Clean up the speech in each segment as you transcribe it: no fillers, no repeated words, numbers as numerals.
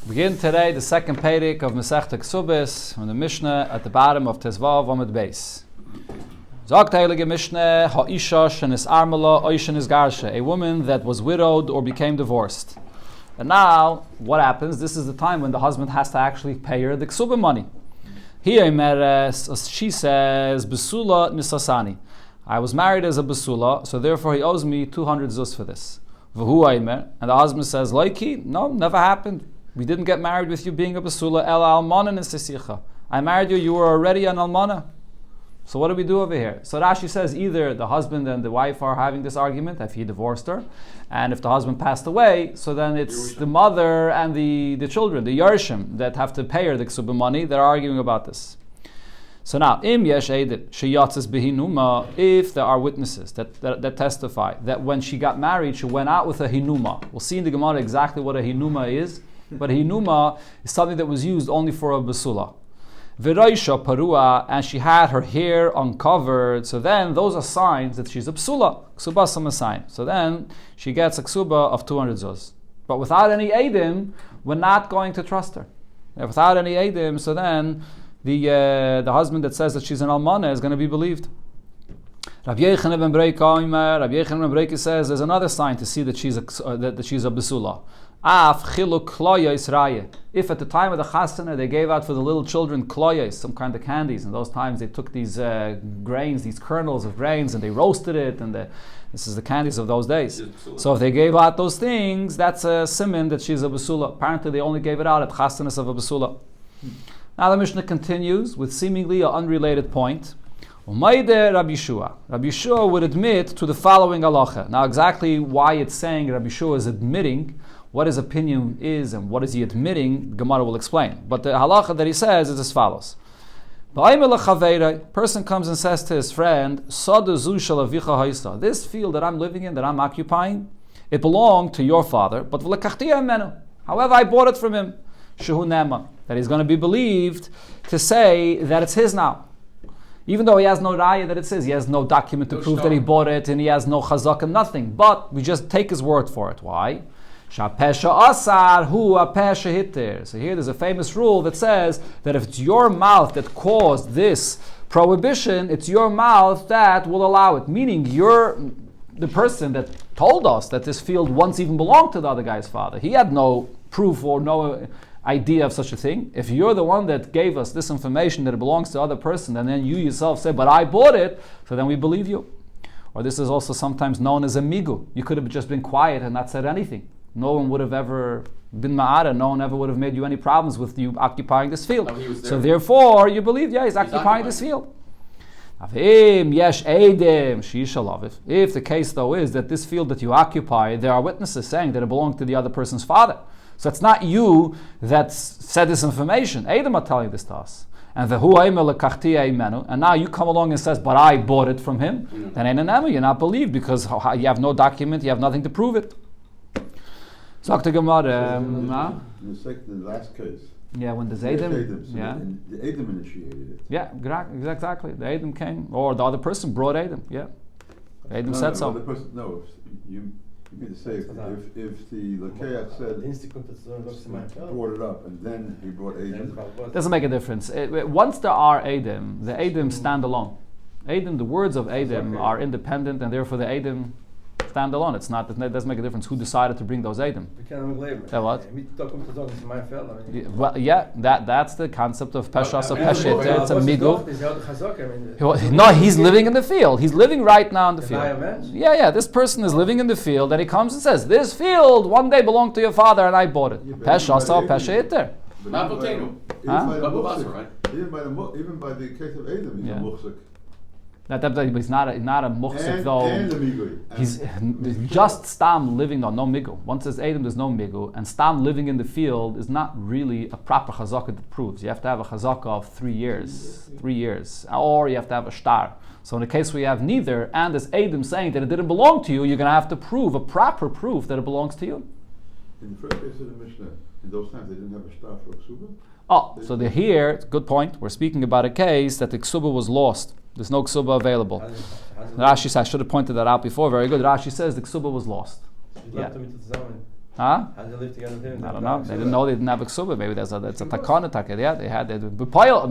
Begin today the second perek of Masechta Kesubos from the Mishnah at the bottom of Tezvav Amud Beis. Sagt heilige Mishnah, ha'isha shenis armala oishen is garsha, a woman that was widowed or became divorced. And now, what happens? This is the time when the husband has to actually pay her the Kesubah money. Here, she says, Besula nisasani. I was married as a Besula, so therefore he owes me 200 zuz for this. V'hu aimer, and the husband says, Loiki, no, never happened. We didn't get married with you being a Besula. El almana nisasicha. I married you, you were already an almana. So what do we do over here? So Rashi says either the husband and the wife are having this argument if he divorced her, and if the husband passed away, so then it's the mother and the children, the Yarshim, that have to pay her the Kesubah money. They're arguing about this. So now, im yesh edim sheyatzes behinuma, if there are witnesses that testify that when she got married, she went out with a hinuma. We'll see in the Gemara exactly what a hinuma is, but a hinuma is something that was used only for a basula. V'roisha parua, and she had her hair uncovered. So then those are signs that she's a psula. Ksubas a sign. So then she gets a ksuba of 200 zuz. But without any edim, we're not going to trust her. And without any edim, so then the husband that says that she's an almana is going to be believed. Rabbi Yochanan ben Breika says there's another sign to see that she's a besula. If at the time of the chasana they gave out for the little children kloyas, some kind of candies, in those times they took these grains, these kernels of grains, and they roasted it, and this is the candies of those days. So if they gave out those things, that's a siman that she's a besula. Apparently they only gave it out at chasanas of a besula. Now the Mishnah continues with seemingly an unrelated point. Rabbi Yeshua would admit to the following halacha. Now exactly why it's saying Rabbi Yeshua is admitting what his opinion is and what is he admitting, Gemara will explain. But the halacha that he says is as follows. Person comes and says to his friend, this field that I'm living in, that I'm occupying, it belonged to your father, but however I bought it from him, that he's going to be believed to say that it's his now. Even though he has no raya that it says, he has no document to prove that he bought it, and he has no chazak and nothing, but we just take his word for it. Why? So here there's a famous rule that says that if it's your mouth that caused this prohibition, it's your mouth that will allow it. Meaning you're the person that told us that this field once even belonged to the other guy's father. He had no proof or no idea of such a thing. If you're the one that gave us this information that it belongs to the other person, and then you yourself say, but I bought it, so then we believe you. Or this is also sometimes known as a migu. You could have just been quiet and not said anything. No one would have ever been ma'ara. No one ever would have made you any problems with you occupying this field. So therefore, you believe, he's occupying this field. If the case though is that this field that you occupy, there are witnesses saying that it belonged to the other person's father. So it's not you that said this information. Edom are telling this to us. And now you come along and says, but I bought it from him. Then you're not believed because you have no document, you have nothing to prove it. Sagt the Gemara. In the last case. Yeah, when the Zaydim. The Edom initiated it. Yeah, exactly. The Edom came, or the other person brought Edom. Yeah, Edom said so. You mean to say if the Lakeach said brought it up and then he brought Edom. Doesn't make a difference. Once there are Edom, the Edom stand alone. Edom, the words of Edom are independent, and therefore the Edom stand alone. It doesn't make a difference who decided to bring those Edom. What? Well, that's the concept of Pesha. So Peshet, it's a migu. No, he's living in the field. He's living right now in the field. Yeah. This person is living in the field, and he comes and says, "This field one day belonged to your father, and I bought it." Pesha, so Peshet there. Even by the case of Edom, he's a muhsik. He's not a muhsik though. He's just stam living no migu. Once there's Edom, there's no migu, and stam living in the field is not really a proper chazaka that proves. You have to have a chazaka of 3 years, or you have to have a shtar. So in the case where you have neither, and there's Edom saying that it didn't belong to you, you're going to have to prove a proper proof that it belongs to you. In the first case of the Mishnah, in those times they didn't have a shtar for a ksuba. So here, good point. We're speaking about a case that the ksuba was lost. There's no ksuba available. Rashi says, I should have pointed that out before. Very good. Rashi says the ksuba was lost. Yeah. Huh? How did they live together with him? I don't know. They didn't know they didn't have a ksuba. Maybe it's a takana taka. Yeah, they had.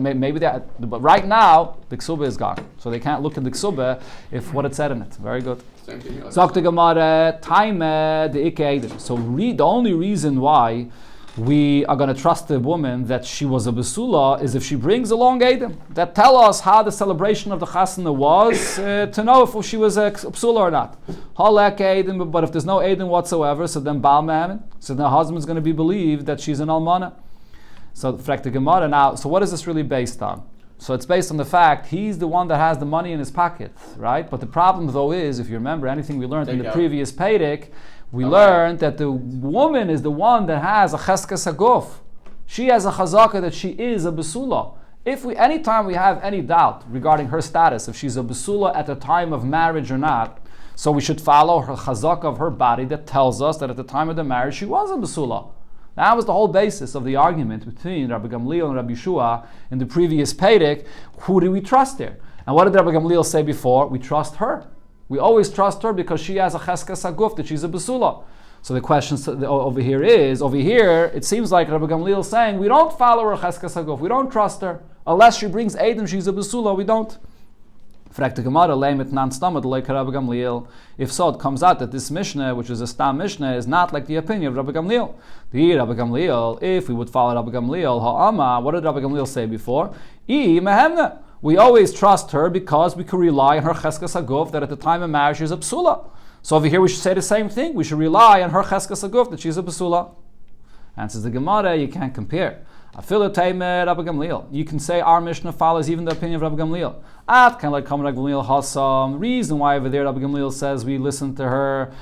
Maybe they had, but right now the ksuba is gone, so they can't look in the ksuba if what it said in it. Very good. Zok the Gemara time the ikke. So the only reason why we are going to trust the woman that she was a besula is if she brings along Eidim that tell us how the celebration of the chasana was to know if she was a besula or not. But if there's no Eidim whatsoever, so then Baal Me'amin, so then the husband's going to be believed that she's an almana. So the Gemara now. So what is this really based on? So it's based on the fact he's the one that has the money in his pocket, right? But the problem though is, if you remember anything we learned in the previous Pedic, we learned that the woman is the one that has a cheskes haguf. She has a chazaka that she is a besula. Anytime we have any doubt regarding her status, if she's a besula at the time of marriage or not, so we should follow her chazaka of her body that tells us that at the time of the marriage she was a besula. That was the whole basis of the argument between Rabbi Gamliel and Rabbi Yeshua in the previous Pedic. Who do we trust there? And what did Rabbi Gamliel say before? We trust her. We always trust her because she has a cheskes haguf, that she's a besula. So the question over here it seems like Rabbi Gamliel is saying, we don't follow her cheskes haguf, we don't trust her. Unless she brings Eidim, she's a besula, we don't. If so, it comes out that this Mishnah, which is a Stam Mishnah, is not like the opinion of Rabbi Gamliel. The Rabbi Gamliel, if we would follow Rabbi Gamliel, ha'ama, what did Rabbi Gamliel say before? We always trust her because we can rely on her cheskes haguf that at the time of marriage she's a psula. So over here we should say the same thing. We should rely on her cheskes haguf that she's a psula. Answers the Gemara, you can't compare. You can say our Mishnah follows even the opinion of Rabbi Gamliel. Reason why over there Rabbi Gamliel says we listen to her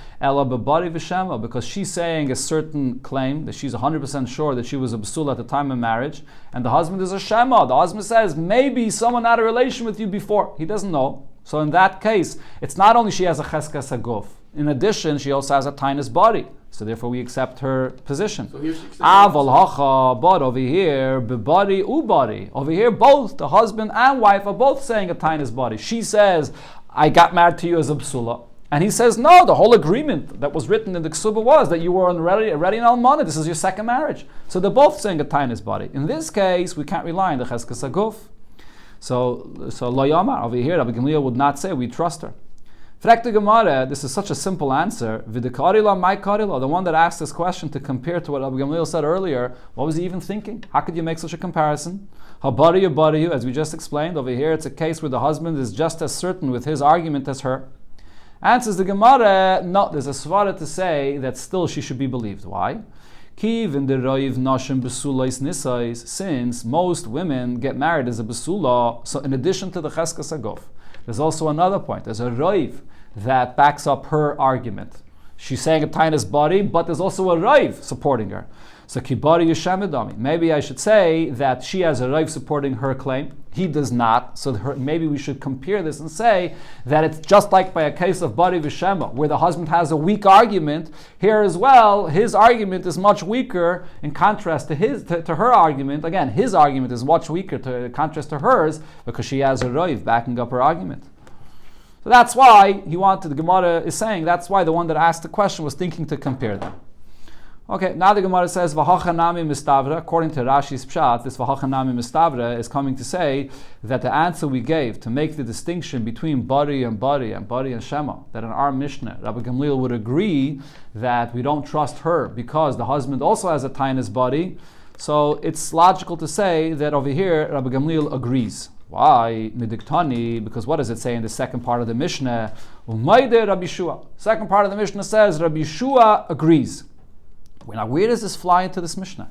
because she's saying a certain claim that she's 100% sure that she was a basula at the time of marriage, and the husband is a shema. The husband says maybe someone had a relation with you before. He doesn't know. So in that case, it's not only she has a cheskes haguf. In addition, she also has a tainus body. So therefore we accept her position. So but over here, body ubody. Over here, both the husband and wife are both saying a tainus body. She says, I got married to you as a psula. And he says, no, the whole agreement that was written in the Kesubos was that you were already an almana. This is your second marriage. So they're both saying a tainus body. In this case, we can't rely on the cheskes haguf. So lo yamar, over here, Rabbi Gamliel would not say we trust her. Frekta Gemara, this is such a simple answer. V'dekarila, my karila, the one that asked this question to compare to what Rabbi Gamliel said earlier, what was he even thinking? How could you make such a comparison? Habariyu, as we just explained, over here it's a case where the husband is just as certain with his argument as her. Answers the Gemara, no, there's a svara to say that still she should be believed. Why? Since most women get married as a besula, so in addition to the cheskes haguf, there's also another point. There's a roiv that backs up her argument. She's saying a tainus body, but there's also a roiv supporting her. So kibari yeshamidami. Maybe I should say that she has a roiv supporting her claim. He does not. So maybe we should compare this and say that it's just like by a case of bari v'shema, where the husband has a weak argument. Here as well, his argument is much weaker in contrast to her argument. Again, his argument is much weaker in contrast to hers because she has a roiv backing up her argument. So that's why the Gemara is saying, that's why the one that asked the question was thinking to compare them. Okay, now the Gemara says, V'hachanami mistavra. According to Rashi's pshat, this V'hachanami mistavra is coming to say that the answer we gave to make the distinction between bari and shema, that in our Mishnah, Rabbi Gamliel would agree that we don't trust her because the husband also has a tainus body. So it's logical to say that over here, Rabbi Gamliel agrees. Why? Midiktani, because what does it say in the second part of the Mishnah? Umayde Rabbi Yeshua. Second part of the Mishnah says Rabbi Yeshua agrees. Now, where does this fly into this Mishnah?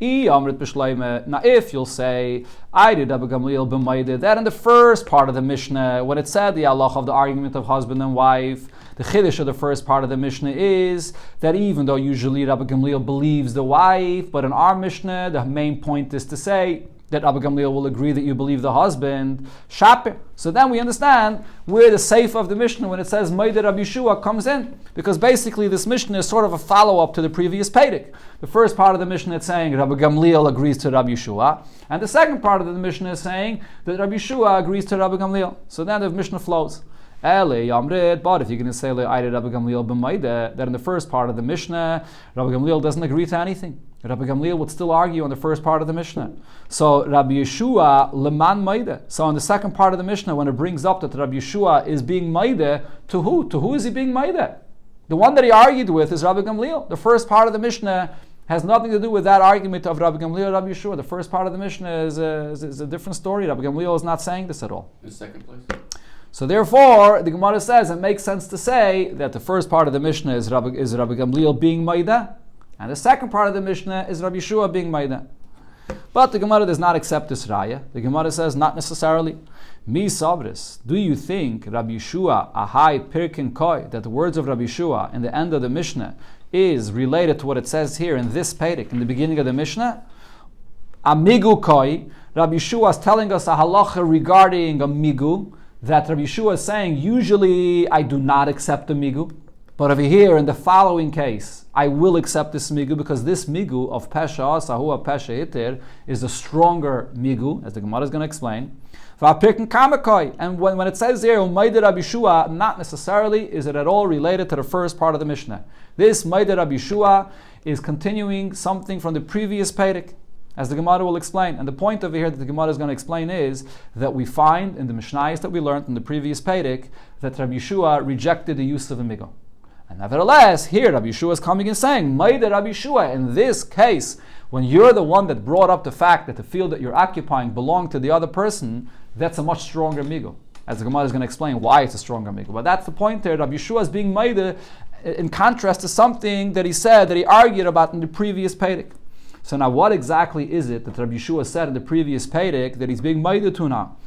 Now, if you'll say, I did Rabbi Gamliel b'mayde, that in the first part of the Mishnah, when it said the halach of the argument of husband and wife, the chiddush of the first part of the Mishnah is that even though usually Rabbi Gamliel believes the wife, but in our Mishnah, the main point is to say that Rabbi Gamliel will agree that you believe the husband, shapir. So then we understand where the seif of the Mishnah, when it says Maida Rabbi Yeshua, comes in. Because basically this Mishnah is sort of a follow-up to the previous Pedic. The first part of the Mishnah is saying Rabbi Gamliel agrees to Rabbi Yeshua. And the second part of the Mishnah is saying that Rabbi Yeshua agrees to Rabbi Gamliel. So then the Mishnah flows. But if you're going to say Rabbi Gamliel b'maida, that in the first part of the Mishnah, Rabbi Gamliel doesn't agree to anything. Rabbi Gamliel would still argue on the first part of the Mishnah. So Rabbi Yeshua leman maida. So in the second part of the Mishnah, when it brings up that Rabbi Yeshua is being maida, to who? To who is he being maida? The one that he argued with is Rabbi Gamliel. The first part of the Mishnah has nothing to do with that argument of Rabbi Gamliel or Rabbi Yeshua. The first part of the Mishnah is a different story. Rabbi Gamliel is not saying this at all. In second place. So therefore, the Gemara says it makes sense to say that the first part of the Mishnah is Rabbi Gamliel being maida, and the second part of the Mishnah is Rabbi Yeshua being maida. But the Gemara does not accept this raya. The Gemara says not necessarily. Mi sabris, do you think Rabbi Yeshua ahai pirkin koi, that the words of Rabbi Yeshua in the end of the Mishnah is related to what it says here in this Perek, in the beginning of the Mishnah? Amigu koi, Rabbi Yeshua is telling us a halacha regarding a migu, that Rabbi Yeshua is saying, usually I do not accept the migu, but over here in the following case, I will accept this migu, because this migu of pesha sahu of pesha iter is a stronger migu, as the Gemara is going to explain. And when it says here, Umayda Rabbi Yeshua, not necessarily is it at all related to the first part of the Mishnah. This Umayda Rabbi Yeshua is continuing something from the previous Perek, as the Gemara will explain. And the point over here that the Gemara is going to explain is that we find in the Mishnayos that we learned in the previous Perek that Rabbi Yeshua rejected the use of a migu. And nevertheless, here Rabbi Yeshua is coming and saying, Maida Rabbi Yeshua, in this case, when you're the one that brought up the fact that the field that you're occupying belonged to the other person, that's a much stronger migu. As the Gemara is going to explain why it's a stronger migu. But that's the point there. Rabbi Yeshua is being Maida in contrast to something that he said, that he argued about in the previous Perek. So now what exactly is it that Rabbi Yeshua said in the previous Perek that he's being Maida to now?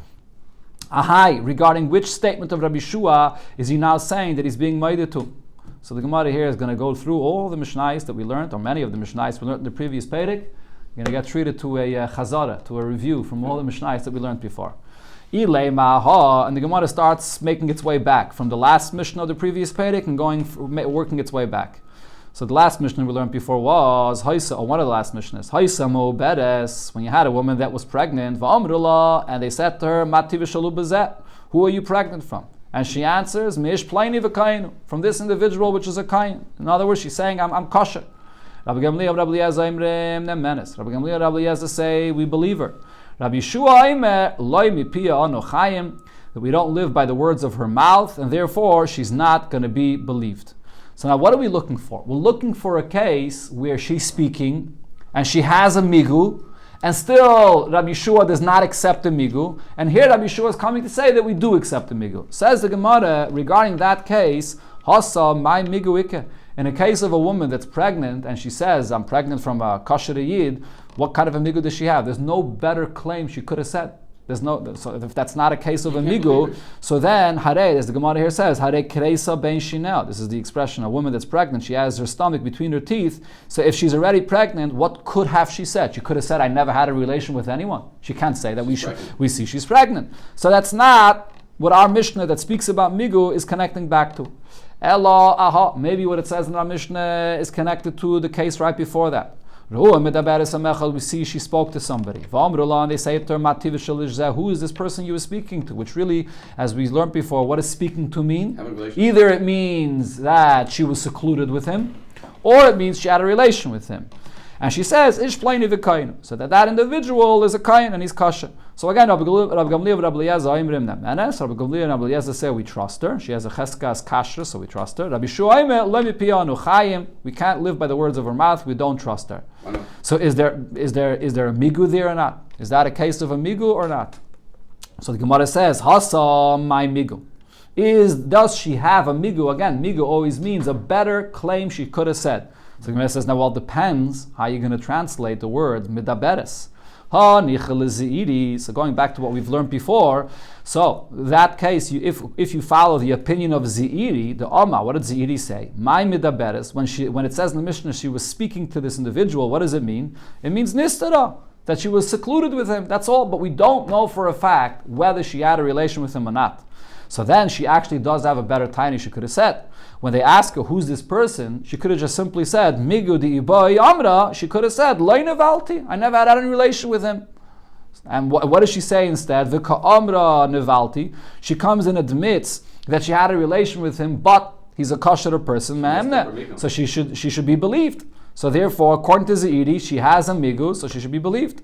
Ahai, regarding which statement of Rabbi Yeshua is he now saying that he's being Maida to? So the Gemara here is going to go through all the Mishnayos that we learned, or many of the Mishnayos we learned in the previous Perek. We're going to get treated to a chazara, to a review from all the Mishnayos that we learned before. And the Gemara starts making its way back from the last Mishnah of the previous Perek and working its way back. So the last Mishnah we learned before was Haisa, or one of the last Mishnahs, Haisa mo beres, when you had a woman that was pregnant, va'amrullah, and they said to her, Mati v'shalu b'zeh, who are you pregnant from? And she answers, Mish plaini v'kainu, from this individual which is a kain. In other words, she's saying, I'm kosher. Rabbi Gamliel, Rabbi Eliezer, Imrim, Nemenes. Rabbi Gamliel, Rabbi Eliezer say, we believe her. Rabbi Yeshua, Imer, Loi mipia ano chayim, that we don't live by the words of her mouth, and therefore she's not going to be believed. So now what are we looking for? We're looking for a case where she's speaking, and she has a migu, and still Rabbi Yeshua does not accept the migu. And here Rabbi Yeshua is coming to say that we do accept the migu. Says the Gemara regarding that case, Hasa my migu ike. In a case of a woman that's pregnant and she says, I'm pregnant from a kosher yid, what kind of a migu does she have? There's no better claim she could have said. So if that's not a case of a migu, so then hare, as the Gemara here says, hare kreisa ben shinel. This is the expression, a woman that's pregnant, she has her stomach between her teeth. So if she's already pregnant, what could have she said? She could have said, I never had a relation with anyone. She can't say that. We see she's pregnant. So that's not what our Mishnah that speaks about migu is connecting back to. Ella aha, maybe what it says in our Mishnah is connected to the case right before that. We see she spoke to somebody. And they say to her, who is this person you were speaking to? Which really, as we learned before, what does speaking to mean? Either it means that she was secluded with him, or it means she had a relation with him. And she says, Ish plaini v'kainu, so that individual is a kain and he's kosher. So again, Rabbi Gamliel and Rabbi Eliezer, Imrim Nemenes. Rabbi Gamliel and Rabbi Eliezer say we trust her. She has a cheskas kasher, so we trust her. Rabbi Yeshua, lemi piyanu chayim. We can't live by the words of her mouth. We don't trust her. So is there a migu there or not? Is that a case of a migu or not? So the Gemara says, Hasa my migu. Does she have a migu? Again, migu always means a better claim she could have said. So the Gemara says, now, well, it depends how you're going to translate the word midaberes. So going back to what we've learned before, so that case, if you follow the opinion of Zeiri, the Amma, what did Zeiri say? My midaberes, when it says in the Mishnah she was speaking to this individual, what does it mean? It means nistara, that she was secluded with him, that's all, but we don't know for a fact whether she had a relation with him or not. So then she actually does have a better tiny she could have said. When they ask her, who's this person, she could have just simply said, Migu di ibai amra, she could have said, Loi nevalti, I never had any relation with him. And what does she say instead? V'ka amra nevalti, she comes and admits that she had a relation with him, but he's a kosher person, so she should be believed. So therefore, according to Zaidi, she has a migu, so she should be believed.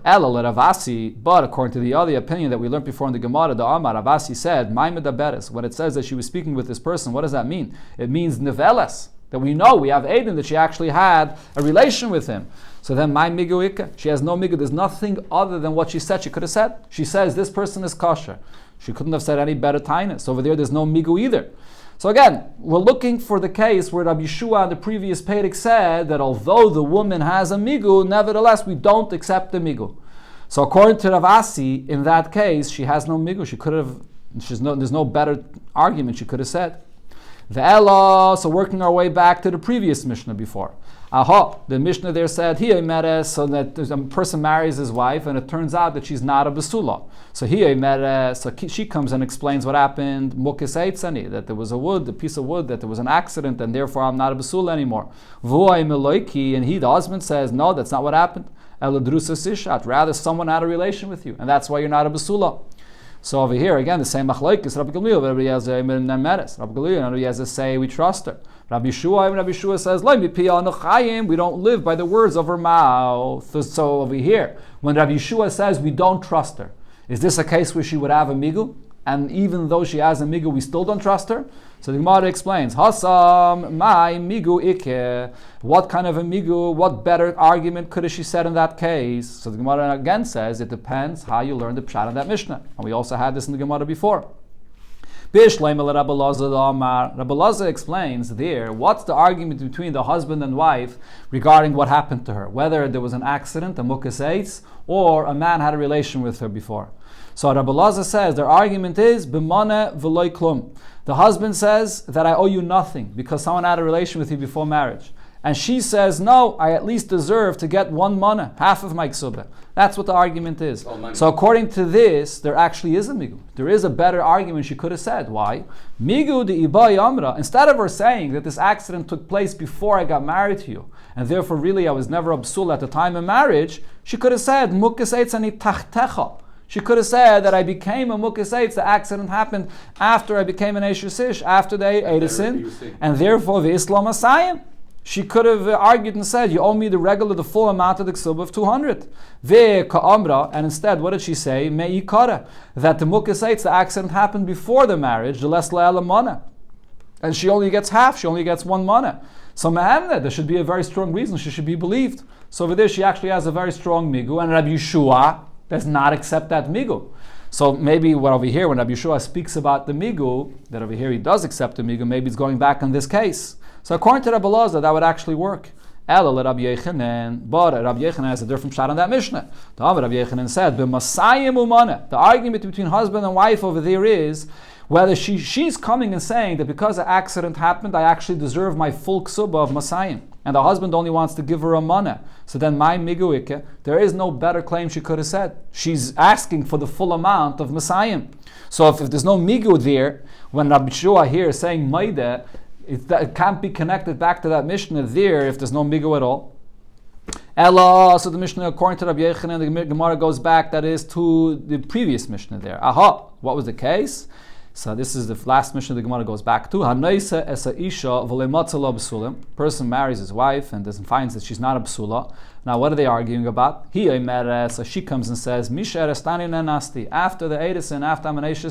Ela Ravasi, but according to the other opinion that we learned before in the Gemara, the Amar Ravasi said, "My medaberes." When it says that she was speaking with this person, what does that mean? It means neveles, that we know, we have Aiden, that she actually had a relation with him. So then, my migu ikka, she has no migu. There's nothing other than what she said. She could have said. She says this person is kosher. She couldn't have said any better tainus. Over there's no migu either. So again, we're looking for the case where Rabbi Yeshua in the previous Perek said that although the woman has a migu, nevertheless we don't accept the migu. So according to Rav Asi, in that case, she has no migu. She could have. There's no better argument she could have said. The Ella, so working our way back to the previous Mishnah before. The Mishnah there said, so that a person marries his wife and it turns out that she's not a basula. So she comes and explains what happened, that there was a piece of wood, that there was an accident and therefore I'm not a basula anymore. And the husband says, no, that's not what happened. Rather someone had a relation with you and that's why you're not a basula. So over here, again, the same machlokes, Rabbi Gamliel, Rabbi Eliezer, Rabbi Gamliel and Rabbi Eliezer say, we trust her. Rabbi Yeshua says, we don't live by the words of her mouth. So over here, when Rabbi Yeshua says we don't trust her, is this a case where she would have a migu? And even though she has a migu, we still don't trust her? So the Gemara explains, Hasam, my migu ike. What kind of a migu, what better argument could she said in that case? So the Gemara again says, it depends how you learn the pshat of that Mishnah. And we also had this in the Gemara before. Rabbi Lazar explains there, what's the argument between the husband and wife regarding what happened to her? Whether there was an accident, a mukas eitz, or a man had a relation with her before. So Rabbi Lazar says, their argument is, b'maneh v'loy klum. The husband says that I owe you nothing because someone had a relation with you before marriage. And she says, no, I at least deserve to get one maneh, half of my ksubah. That's what the argument is. So according to this, there actually is a migu. There is a better argument she could have said. Why? Migu de ibai amra. Instead of her saying that this accident took place before I got married to you, and therefore really I was never a bsul at the time of marriage, she could have said, mukas eitz ani tachtecha. She could have said that I became a mukas eitz, the accident happened after I became an eishes, after they ate a sin, and therefore the Islam asayim. She could have argued and said, you owe me the full amount of the ksubah of 200. And instead, what did she say? Me'ikara. That the mukas eitz, the accident happened before the marriage, the les le'ela mana. And she only gets half, she only gets one mana. So me'amna, there should be a very strong reason she should be believed. So over there, she actually has a very strong migu, and Rabbi Yeshua does not accept that migu. So maybe what over here, when Rabbi Yeshua speaks about the migu, that over here he does accept the migu, maybe it's going back on this case. So according to Rabbi Lazar, that would actually work. Ela Rabbi Yechanan, but Rabbi Yechanan has a different shot on that Mishnah. The Rabbi Yechanan said, "B'masayim umana." The argument between husband and wife over there is whether she's coming and saying that because an accident happened, I actually deserve my full ksubah of masayim, and the husband only wants to give her a mana. So then, my miguike, there is no better claim she could have said. She's asking for the full amount of masayim. So if there's no migu there, when Rabbi Shua here is saying maida, it can't be connected back to that Mishnah there if there's no migu at all. Ella, so the Mishnah, according to Rabbi Yechanan, the Gemara goes back, that is, to the previous Mishnah there. Aha, what was the case? So this is the last Mishnah the Gemara goes back to. Hanaisa esa isha v'leimatzala b'sulim. Person marries his wife and finds that she's not a b'sula. Now what are they arguing about? So she comes and says, Misha erestani nenasti. After the Edison, after I'm an ish,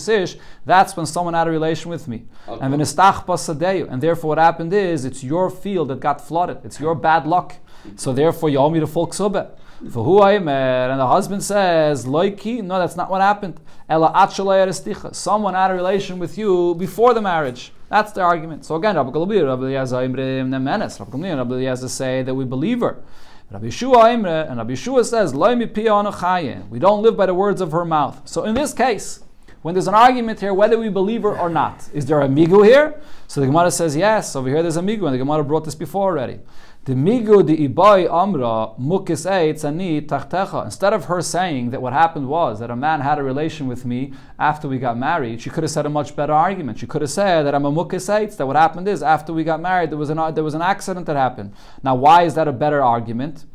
that's when someone had a relation with me. Okay. And v'nistach pasadeyu. And therefore what happened is, it's your field that got flooded. It's your bad luck. So therefore you owe me the full ksubah. For who I met, and the husband says, Loiki, no, that's not what happened. Ela atchalei eresticha. Someone had a relation with you before the marriage. That's the argument. So again, Rabbi Gamliel, Rabbi Eliezer, Rabbi Gamliel and Rabbi Eliezer say that we believe her. Rabbi Yeshua and Rabbi Yeshua says, Lo mi pi anochayin. We don't live by the words of her mouth. So in this case, when there's an argument here whether we believe her or not, is there a migu here? So the Gemara says yes. Over here there's a migu, and the Gemara brought this before already. The migu de ibai amra mukis eitz ani tachtecha. Instead of her saying that what happened was that a man had a relation with me after we got married, she could have said a much better argument. She could have said that I'm a mukis eitz, that what happened is after we got married there was an accident that happened. Now why is that a better argument?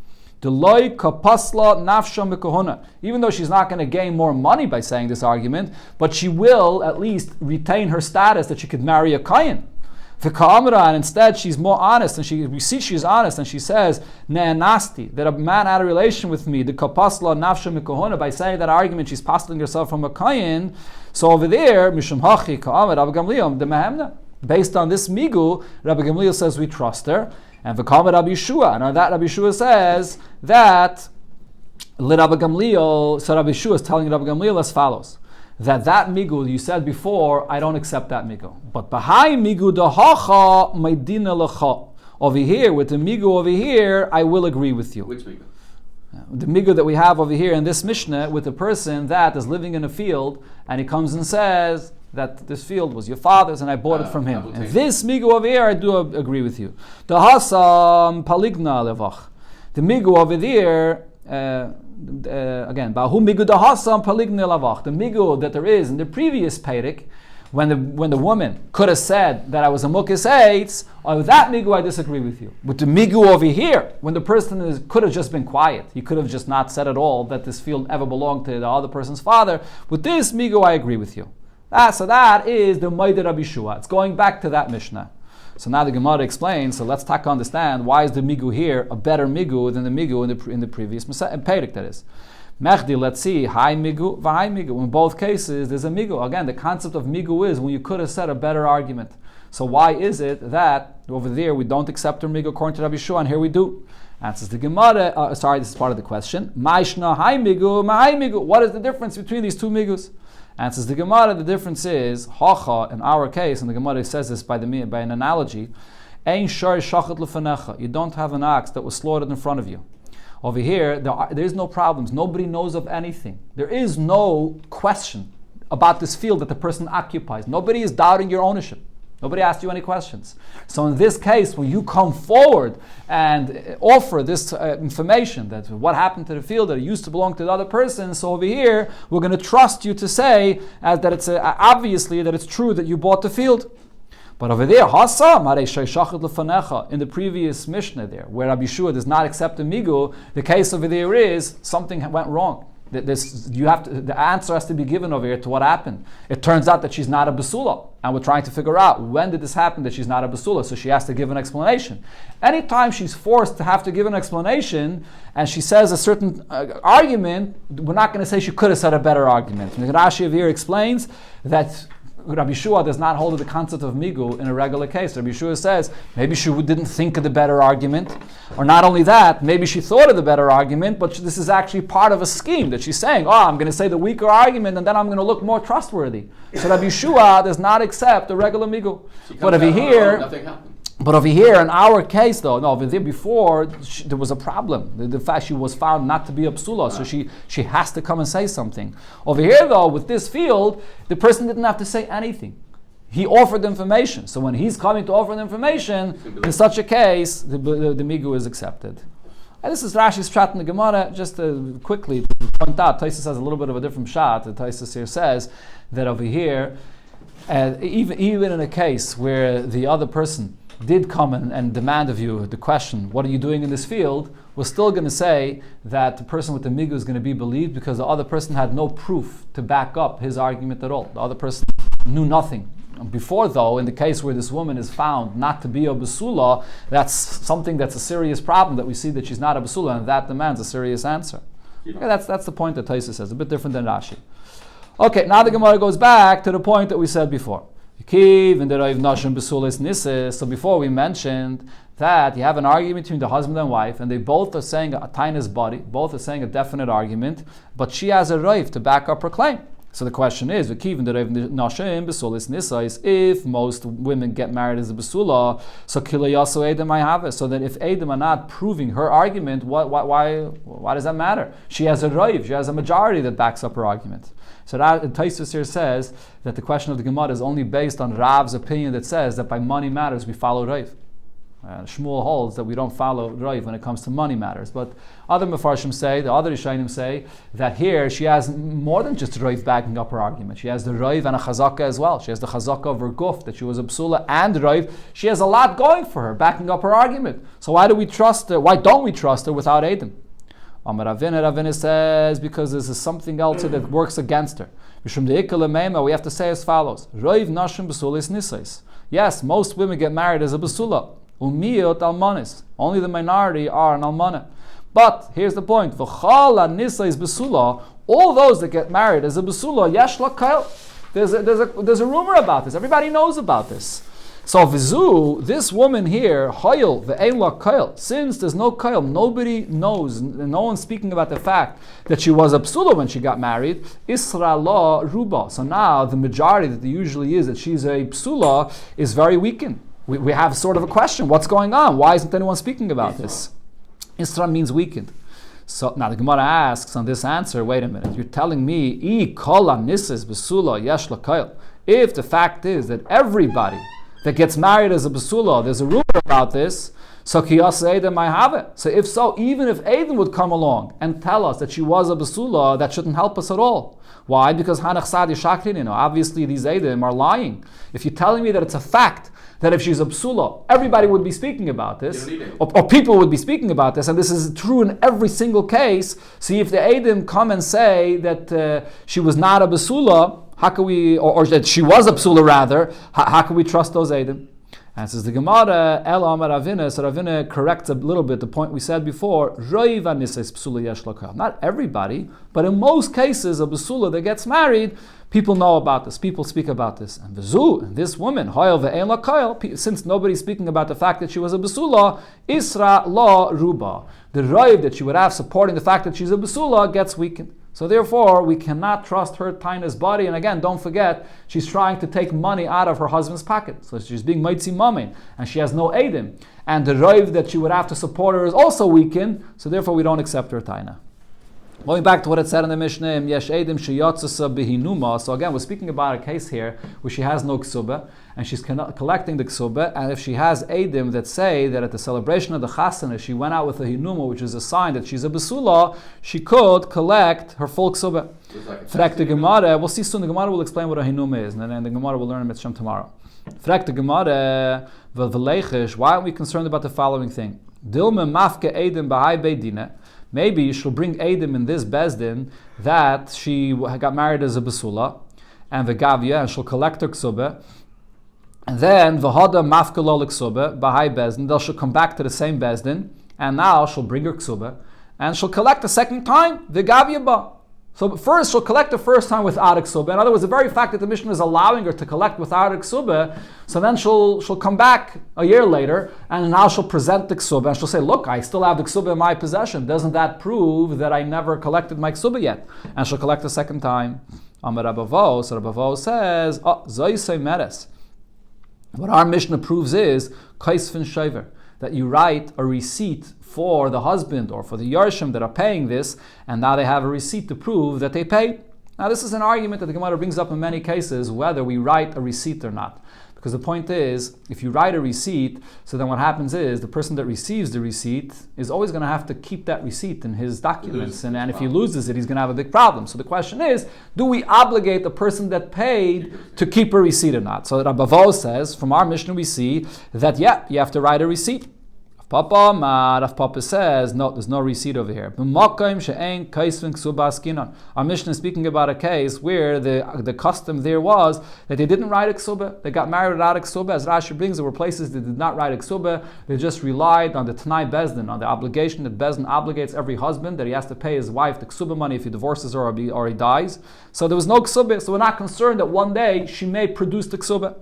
Deloi kapasla nafsha mikohuna. Even though she's not going to gain more money by saying this argument, but she will at least retain her status that she could marry a Kayan. And instead she's more honest, and we see she's honest, and she says, Ne'anasti, that a man had a relation with me, the kapasla nafsha mikohuna, by saying that argument, she's postulating herself from a Kayan. So over there, Mishum Hachi Ka'amar Rabbi Gamliel, the Mehemna. Based on this migu, Rabbi Gamliel says we trust her. And v'kamer Rabbi Yeshua, and on that Rabbi Yeshua says that Rabbi Gamliel, so Rabbi Yeshua is telling Rabbi Gamliel as follows: that migu you said before, I don't accept that migu. But bahai migu dahacha maydina lecha. Over here, with the migu over here, I will agree with you. Which migu? The migu that we have over here in this Mishnah with a person that is living in a field, and he comes and says that this field was your father's and I bought it from him. And this migu over here, I do agree with you. The hasam paligna levach. The migu over there, again, bahu migu the hasam paligna levach. The migu that there is in the previous Perek, when the woman could have said that I was a mukis eitz, or that migu I disagree with you. With the migu over here, when the person could have just been quiet, he could have just not said at all that this field ever belonged to the other person's father. With this migu I agree with you. So that is the Maida Rabbi Shua. It's going back to that Mishnah. So now the Gemara explains, so let's understand why is the migu here a better migu than the migu in the previous Perek, that is. Mechdi, let's see, high migu, v'high migu. In both cases, there's a migu. Again, the concept of migu is when you could have said a better argument. So why is it that over there we don't accept her migu according to Rabbi Shua, and here we do? Answers the Gemara, this is part of the question. Ma'ishna high migu, ma'high migu. What is the difference between these two migus? Answers the Gemara, the difference is, hacha, in our case, and the Gemara says this by an analogy, ein shar shachat lefanecha. You don't have an ox that was slaughtered in front of you. Over here, there is no problems. Nobody knows of anything. There is no question about this field that the person occupies. Nobody is doubting your ownership. Nobody asked you any questions. So in this case, when you come forward and offer this information that what happened to the field that it used to belong to the other person, so over here we're going to trust you to say that it's obviously that it's true that you bought the field. But over there, in the previous Mishnah there, where Rabbi Shua does not accept the migu, the case over there is something went wrong. The answer has to be given over here to what happened. It turns out that she's not a basula, and we're trying to figure out when did this happen that she's not a basula, so she has to give an explanation. Anytime she's forced to have to give an explanation, and she says a certain argument, we're not going to say she could have said a better argument. Rashi over here explains that Rabbi Shua does not hold the concept of migu in a regular case. Rabbi Shua says maybe she didn't think of the better argument, or not only that, maybe she thought of the better argument, but this is actually part of a scheme that she's saying, I'm going to say the weaker argument and then I'm going to look more trustworthy. So Rabbi Shua does not accept the regular migu. But over here, nothing happened. But over here, in our case, though, over there before, there was a problem. The fact she was found not to be a psula, so she has to come and say something. Over here, though, with this field, the person didn't have to say anything. He offered information. So when he's coming to offer the information, in such a case, the migu is accepted. And this is Rashi's shot in the Gemara. Just to quickly point out, Taisus has a little bit of a different shot. Taisus here says that over here, even in a case where the other person did come and demand of you the question, what are you doing in this field? We're still going to say that the person with the migu is going to be believed because the other person had no proof to back up his argument at all. The other person knew nothing. Before, though, in the case where this woman is found not to be a basula, that's something that's a serious problem, that we see that she's not a basula, and that demands a serious answer. Okay, that's the point that Taisus says, a bit different than Rashi. Okay, now the Gemara goes back to the point that we said before. So before we mentioned that you have an argument between the husband and wife, and they both are saying a tainas body, both are saying a definite argument, but she has a right to back up her claim. So the question is, if most women get married as a basula, so edom I have it. So that if edom are not proving her argument, why does that matter? She has a right, she has a majority that backs up her argument. So Taisus here says that the question of the Gemara is only based on Rav's opinion that says that by money matters we follow Rav. Shmuel holds that we don't follow Rav when it comes to money matters. But other Mefarshim say, the other Rishonim say, that here she has more than just Rav backing up her argument. She has the Rav and a Chazaka as well. She has the Chazaka of her guf, that she was a Psula, and Rav. She has a lot going for her, backing up her argument. So why don't we trust her without Edom? Amar Ravina says, because this is something else that works against her. We have to say as follows. Yes, most women get married as a basula. Umiyot almanis. Only the minority are an almana. But here's the point. All those that get married as a basula, yesh lakail. There's a rumor about this. Everybody knows about this. So vizu, this woman here, hoyel ve'ein la kail. Since there's no kail, nobody knows, no one's speaking about the fact that she was a psula when she got married. Isra la ruba. So now the majority that usually is that she's a psula is very weakened. We have sort of a question. What's going on? Why isn't anyone speaking about this? Isra means weakened. So now the Gemara asks on this answer, wait a minute, you're telling me, if the fact is that everybody that gets married as a basula, there's a rumor about this, so kiyas Eidim might have it. So if so, even if Eidim would come along and tell us that she was a basula, that shouldn't help us at all. Why? Because Hanach Sadi Shakrin, obviously these Eidim are lying. If you're telling me that it's a fact that if she's a psula, everybody would be speaking about this, or people would be speaking about this, and this is true in every single case. See, if the Eidim come and say that she was not a basula, how can we, or that she was a psula rather, how can we trust those Eidim? And says the Gemara, El Amar Ravina, so Ravina corrects a little bit the point we said before, not everybody, but in most cases a basula that gets married, people know about this, people speak about this. And this woman, since nobody's speaking about the fact that she was a basula, Isra la ruba. The raiv that she would have supporting the fact that she's a basula gets weakened. So therefore, we cannot trust her taina's body. And again, don't forget, she's trying to take money out of her husband's pocket. So she's being moitzi mamin, and she has no eidim. And the raiv that she would have to support her is also weakened. So therefore, we don't accept her taina. Going back to what it said in the Mishnah, Yesh Eidim sheyatzasa behinuma. So again, we're speaking about a case here where she has no ksuba, and she's collecting the ksuba, and if she has Eidim that say that at the celebration of the chasana, she went out with a hinuma, which is a sign that she's a basula, she could collect her full ksuba. Frek the Gemara, we'll see soon, the Gemara will explain what a hinuma is, and then the Gemara will learn in Mitzvah tomorrow. Frek the Gemara, why aren't we concerned about the following thing? Dilma mafke Eidim b'hai beidina. Maybe she'll bring Eidim in this Bezdin that she got married as a basula, and v'gavya, and she'll collect her ksuba, and then v'hada mafkalol ksuba b'hai Bezdin, then she'll come back to the same Bezdin, and now she'll bring her ksuba, and she'll collect a second time, v'gavya ba. So first, she'll collect the first time without a ksuba. In other words, the very fact that the Mishnah is allowing her to collect without a ksuba, so then she'll come back a year later, and now she'll present the ksuba, and she'll say, look, I still have the ksuba in my possession. Doesn't that prove that I never collected my ksuba yet? And she'll collect a second time. Amar Rabavo, so Rabavo says, Zoisei Meres. What our Mishnah proves is, Kaisvin Shaver, that you write a receipt for the husband or for the Yarshim that are paying this, and now they have a receipt to prove that they paid. Now this is an argument that the Gemara brings up in many cases, whether we write a receipt or not. Because the point is, if you write a receipt, so then what happens is, the person that receives the receipt is always going to have to keep that receipt in his documents, and if he loses it, he's going to have a big problem. So the question is, do we obligate the person that paid to keep a receipt or not? So Rabavo says, from our Mishnah we see that, you have to write a receipt. Rav Papa says, no, there's no receipt over here. Our Mishnah is speaking about a case where the custom there was that they didn't write a ksuba. They got married without a ksuba. As Rashi brings, there were places that did not write a ksuba. They just relied on the Tanai Bezdin, on the obligation that Bezdin obligates every husband that he has to pay his wife the ksuba money if he divorces her or he dies. So there was no ksuba. So we're not concerned that one day she may produce the ksuba.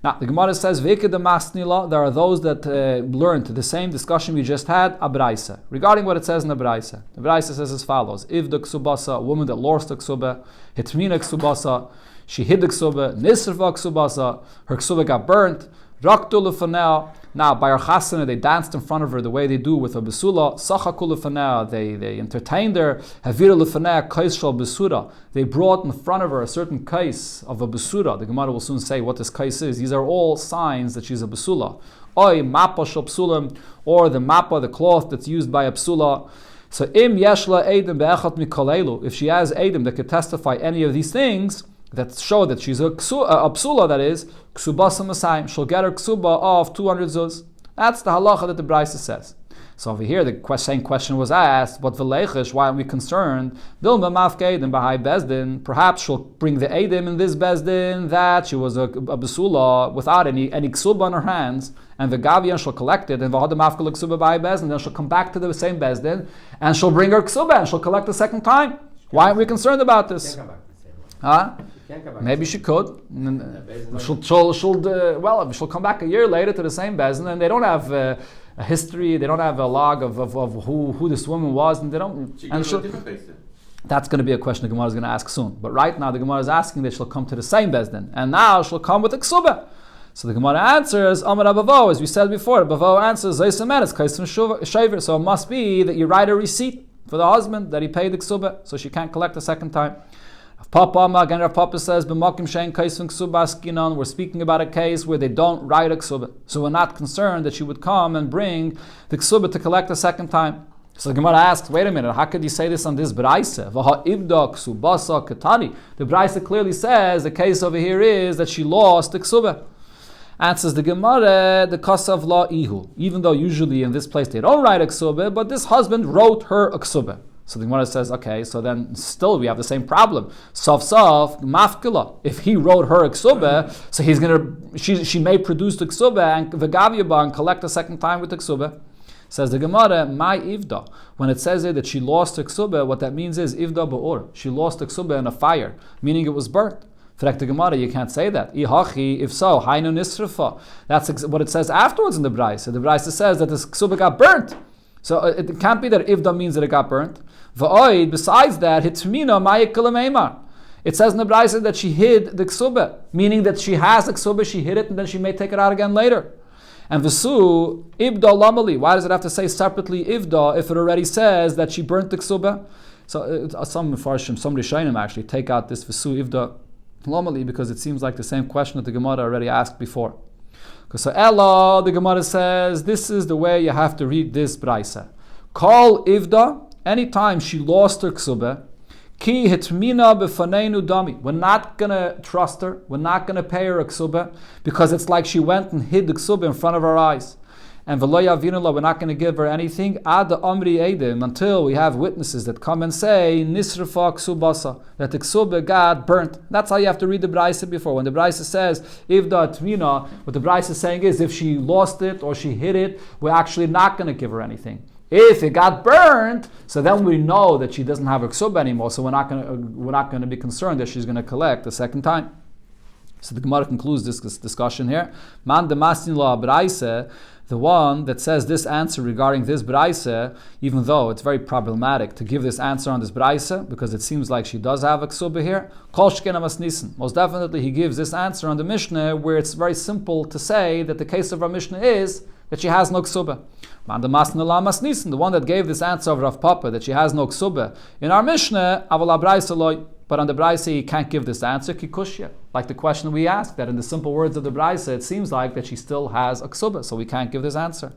Now, the Gemara says, there are those that learned the same discussion we just had, Abraisa. Regarding what it says in Abraisa. The Abraisa says as follows, if the ksubasa, a woman that lost the ksuba, hitmina ksubasa, she hid the ksuba, nisrva ksubasa, her ksuba got burnt, raktu lefanel. Now, by her chasana, they danced in front of her the way they do with a besula. Sachaku lefanel, they entertained her. Havira lefanel kais shal besura. They brought in front of her a certain kais of a besura. The Gemara will soon say what this kais is. These are all signs that she's a besula. Oy mappa shal psulam, or the mappa, the cloth that's used by a psula. So im yeshla edim be'echat mikolelu. If she has edim that could testify any of these things that show that she's a psula, that is, ksubasa masayim, she'll get her ksuba of 200 zuz. That's the halacha that the Brisa says. So over here, the same question was asked, but v'leichish, why aren't we concerned? Dilma mafke edim b'hai bezdin. Perhaps she'll bring the edim in this bezdin that she was a besula without any ksuba on her hands, and the gavian she'll collect it, and v'hada mafke l'ksuba b'hai bezdin. Then she'll come back to the same bezdin, and she'll bring her ksuba, and she'll collect the second time. Why aren't we concerned about this? Huh? Maybe she could. She'll come back a year later to the same bezdin, and they don't have a history. They don't have a log of who this woman was, and they don't. That's going to be a question the Gemara is going to ask soon. But right now, the Gemara is asking that she'll come to the same bezdin, and now she'll come with a ksuba. So the Gemara answers, Amar Abavo, as we said before. Abavo answers, so it must be that you write a receipt for the husband that he paid the ksuba, so she can't collect a second time. Papa, again, Rav Papa says, we're speaking about a case where they don't write a ksuba. So we're not concerned that she would come and bring the ksuba to collect a second time. So the Gemara asks, wait a minute, how could you say this on this braise? The braise clearly says the case over here is that she lost the ksuba. Answers the Gemara, the kasav la ihu. Even though usually in this place they don't write a ksuba, but this husband wrote her a ksuba. So the Gemara says, okay, so then still we have the same problem. Sof mafkila. If he wrote her a ksuba, so she may produce the ksuba and the gaviyaba and collect a second time with the ksuba. Says the Gemara, my ivda. When it says here that she lost the ksuba, what that means is ivda ba'or. She lost the ksuba in a fire, meaning it was burnt. For the Gemara, you can't say that. If so, hainu nisrafa. That's what it says afterwards in the Braise. The Braise says that the ksuba got burnt. So it can't be that ivda means that it got burnt. Besides that, it says in the Braise that she hid the ksuba, meaning that she has the ksuba, she hid it, and then she may take it out again later. And v'su ibda lamali. Why does it have to say separately ivda if it already says that she burnt the ksuba? So some Rishonim actually take out this v'su ibda lamali because it seems like the same question that the Gemara already asked before. So Ella, the Gemara says, this is the way you have to read this Braisa. Call ivda. Anytime she lost her ksuba, ki hitmina b'faneinu dami. We're not going to trust her. We're not going to pay her a ksuba because it's like she went and hid the ksuba in front of our eyes. And v'lo yavinula, we're not going to give her anything ad amri edim, until we have witnesses that come and say nisrafa ksubasa, that the ksuba got burnt. That's how you have to read the Braisa before. When the Braisa says ivda tmina, what the Braisa is saying is if she lost it or she hid it, we're actually not going to give her anything. If it got burned, so then we know that she doesn't have her ksuba anymore. So we're not going to be concerned that she's going to collect the second time. So the Gemara concludes this discussion here. Man de mastin la braise, the one that says this answer regarding this braise, even though it's very problematic to give this answer on this braise because it seems like she does have a ksuba here. Kol shkena masnisin. Most definitely, he gives this answer on the Mishnah where it's very simple to say that the case of our Mishnah is that she has no ksuba. The one that gave this answer of Rav Papa that she has no ksuba in our Mishnah, but on the Braise he can't give this answer, kikushya. Like the question we asked, that in the simple words of the Braise it seems like that she still has a ksuba, so we can't give this answer.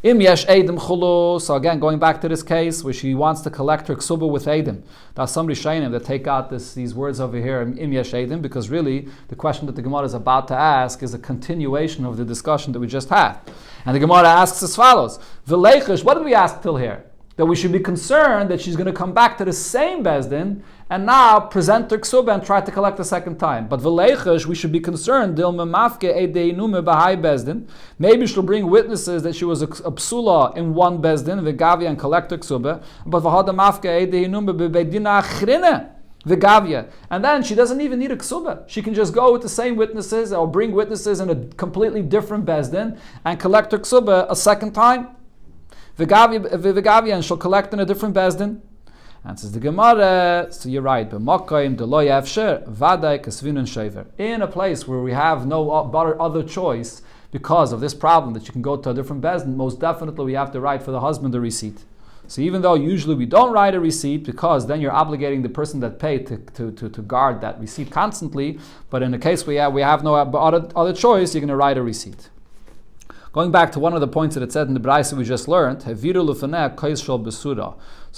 Im yesh edim chulu. So again, going back to this case where she wants to collect her ksuba with edim. There's some Rishonim that take out these words over here, im yesh edim, because really the question that the Gemara is about to ask is a continuation of the discussion that we just had. And the Gemara asks as follows: V'leichish, what did we ask till here? That we should be concerned that she's going to come back to the same bezdin and now present her ksuba and try to collect the second time. But v'leichish, we should be concerned. Dil memafke edeinume b'hai bezdin. Maybe she'll bring witnesses that she was a psula in one bezdin v'gavia and collect her ksuba. But v'hada mafke edeinume b'beidina achrine v'gavia. And then she doesn't even need a ksuba. She can just go with the same witnesses or bring witnesses in a completely different bezdin and collect her ksuba a second time. V'gavia, and she'll collect in a different bezdin. Answers the Gemara, so you're right. In a place where we have no other choice because of this problem that you can go to a different bezdin, most definitely we have to write for the husband a receipt. So even though usually we don't write a receipt because then you're obligating the person that paid to guard that receipt constantly, but in the case we have no other choice, you're going to write a receipt. Going back to one of the points that it said in the Braisa we just learned, so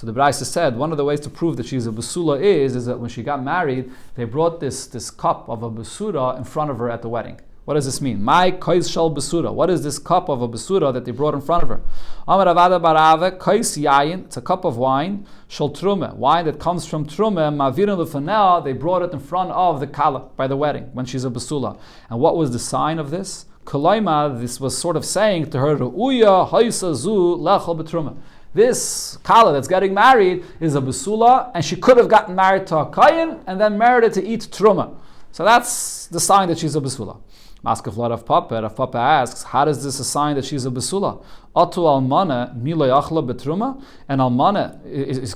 the Braisa said one of the ways to prove that she's a besula is that when she got married, they brought this cup of a besura in front of her at the wedding. What does this mean? My kois shel besura. What is this cup of a besura that they brought in front of her? Amar Avada barave kois yayin. It's a cup of wine. Shel truma, wine that comes from truma. Mavirin lefanel. They brought it in front of the kala by the wedding when she's a besula. And what was the sign of this? Kolaima. This was sort of saying to her, Uya haisa zu lechel betruma. This kala that's getting married is a besula, and she could have gotten married to a kayin and then married to eat truma. So that's the sign that she's a besula. Maskeflot of Papa. Rav Papa asks, how is this a sign that she's a besula? Atu almana mila yachla betruma. An almana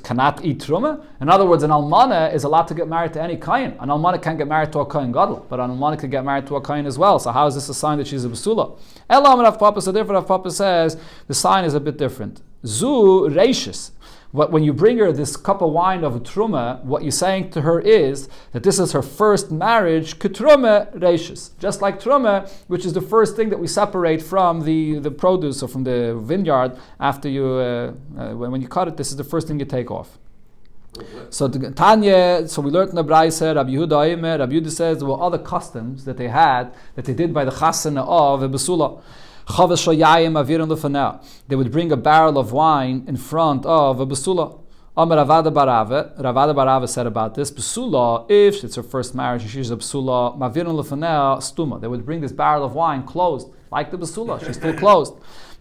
cannot eat truma. In other words, an almana is allowed to get married to any kayin. An almana can't get married to a kayin gadol, but an almana can get married to a kayin as well. So how is this a sign that she's a besula? Elam Rav Papa. So therefore, Rav Papa says the sign is a bit different. Zu reishis. When you bring her this cup of wine of a truma, what you're saying to her is that this is her first marriage, ketruma reishis. Just like truma, which is the first thing that we separate from the produce or from the vineyard after you, when you cut it, this is the first thing you take off. So Tanya, so we learned in the Braisa, Rabbi Yehuda says there were other customs that they had, that they did by the chasana of a besula. They would bring a barrel of wine in front of a besula. Ravada Barave said about this, besula, if it's her first marriage and she's a besula, mavirin lefanel stuma. They would bring this barrel of wine closed, like the besula, she's still closed.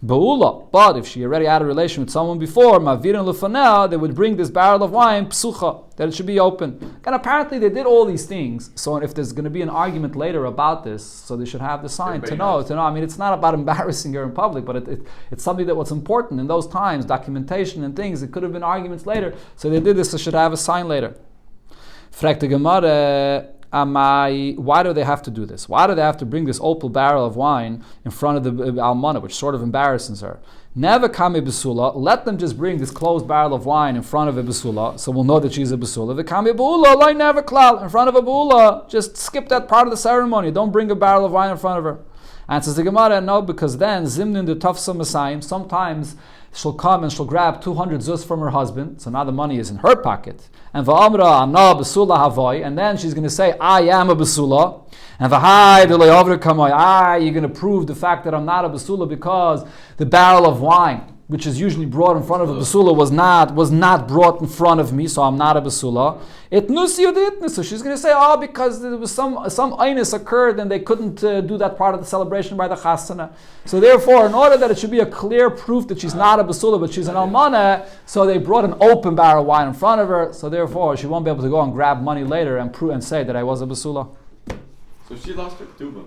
Beula, but if she already had a relation with someone before, mavirin lefanel, they would bring this barrel of wine psucha, that it should be open. And apparently they did all these things. So if there's going to be an argument later about this, so they should have the sign to know. I mean, it's not about embarrassing her in public, but it's something that was important in those times, documentation and things. It could have been arguments later. So they did this, so should have a sign later. Frag the Gemara. Why do they have to do this? Why do they have to bring this opal barrel of wine in front of the almana, which sort of embarrasses her? Never kame besula. Let them just bring this closed barrel of wine in front of a besula, so we'll know that she's a besula. The kame beula, like never klal, in front of a beula. Just skip that part of the ceremony. Don't bring a barrel of wine in front of her. Answers the Gemara, no, because then zimnin the tafsa masayim. Sometimes she'll come and she'll grab 200 zuz from her husband, so now the money is in her pocket. And va'amra amna besula havoy, and then she's going to say, I am a besula. And v'hai de le'ovre kamoy, you're going to prove the fact that I'm not a besula because the barrel of wine, which is usually brought in front of a besula, was not brought in front of me, so I'm not a besula. So she's going to say, because there was some einus occurred and they couldn't do that part of the celebration by the chasana. So therefore, in order that it should be a clear proof that she's not a besula, but she's an almana, so they brought an open barrel of wine in front of her, so therefore she won't be able to go and grab money later and say that I was a besula. So she lost her ketubah.